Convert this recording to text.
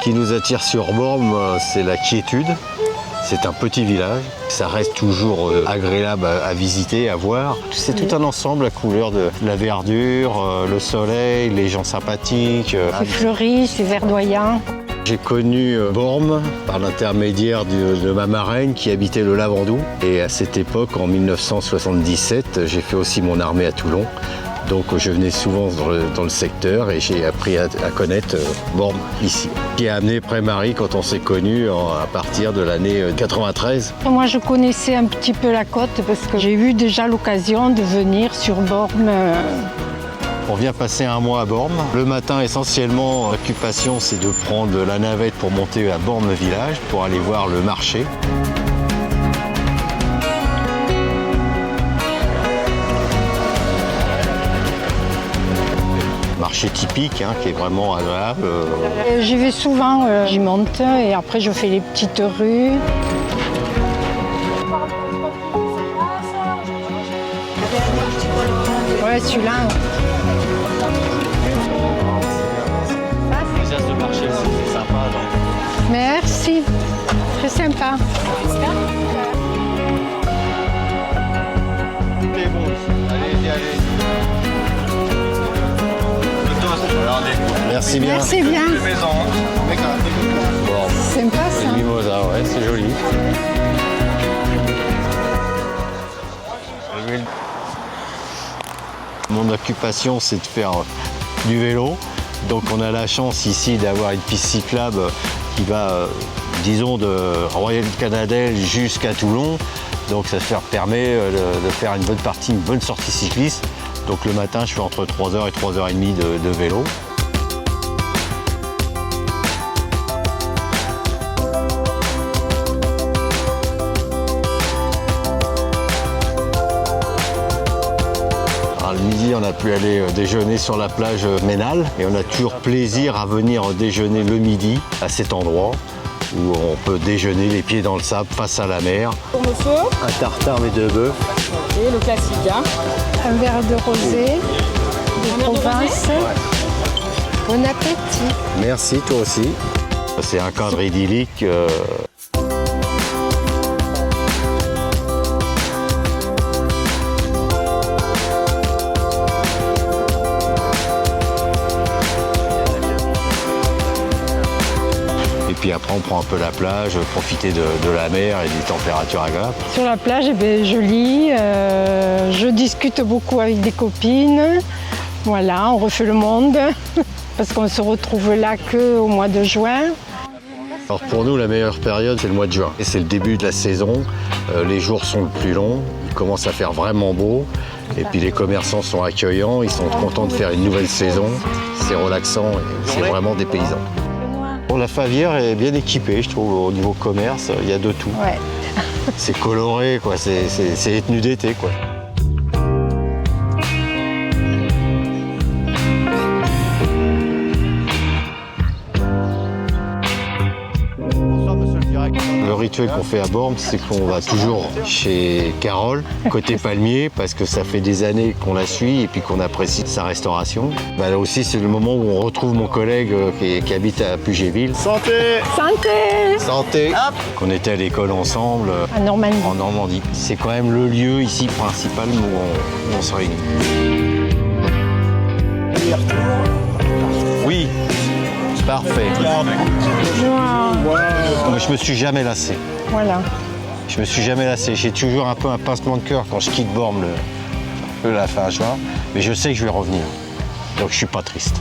qui nous attire sur Bormes, c'est la quiétude. C'est un petit village, ça reste toujours agréable à visiter, à voir. C'est tout un ensemble, la couleur de la verdure, le soleil, les gens sympathiques. C'est fleuri, c'est verdoyant. J'ai connu Bormes par l'intermédiaire de ma marraine qui habitait le Lavandou. Et à cette époque, en 1977, j'ai fait aussi mon armée à Toulon. Donc je venais souvent dans le secteur et j'ai appris à connaître Bormes ici. Qui a amené Pré-Marie quand on s'est connus à partir de l'année 93. Moi je connaissais un petit peu la côte parce que j'ai eu déjà l'occasion de venir sur Bormes. On vient passer un mois à Bormes. Le matin, essentiellement, l'occupation, c'est de prendre la navette pour monter à Bormes village pour aller voir le marché. Marché typique, qui est vraiment agréable. J'y vais souvent, j'y monte et après je fais les petites rues. Ouais, celui-là. Le marché, c'est sympa. Merci, très sympa. C'est bon, allez-y. Merci bien. Merci bien. Bon, Sympa ça. le mimosa, ouais, c'est joli. Mon occupation, c'est de faire du vélo. Donc on a la chance ici d'avoir une piste cyclable qui va, disons, de Royal-Canadel jusqu'à Toulon. Donc ça permet de faire une bonne partie, une bonne sortie cycliste. Donc le matin, je fais entre 3h et 3h30 de vélo. Alors, le midi, on a pu aller déjeuner sur la plage Ménal et on a toujours plaisir à venir déjeuner le midi à cet endroit où on peut déjeuner les pieds dans le sable face à la mer. Pour monsieur. Un tartare mais de bœuf. Et le classique. Un verre de rosé, de province. Bon appétit. Merci, toi aussi. C'est un cadre idyllique. Et puis après, on prend un peu la plage, profiter de la mer et des températures agréables. Sur la plage, je lis, je discute beaucoup avec des copines. Voilà, on refait le monde parce qu'on se retrouve là qu'au mois de juin. Alors pour nous, la meilleure période, c'est le mois de juin. Et c'est le début de la saison. Les jours sont le plus longs. Il commence à faire vraiment beau. Et puis les commerçants sont accueillants. Ils sont contents de faire une nouvelle saison. C'est relaxant et c'est vraiment dépaysant. Bon, la Favière est bien équipée, je trouve, au niveau commerce. Il y a de tout. Ouais. C'est coloré, quoi. C'est les tenues d'été, quoi. Le rituel qu'on fait à Bormes, c'est qu'on va toujours chez Carole, côté palmier, parce que ça fait des années qu'on la suit et puis qu'on apprécie sa restauration. Là aussi, c'est le moment où on retrouve mon collègue qui habite à Pugéville. Santé. Santé! Santé! On était à l'école ensemble En Normandie. en Normandie. C'est quand même le lieu ici principal où on se réunit. Oui, parfait. Moi, je me suis jamais lassé. Voilà. Je me suis jamais lassé. J'ai toujours un peu un pincement de cœur quand je quitte Bormes la fin juin. Mais je sais que je vais revenir. Donc je suis pas triste.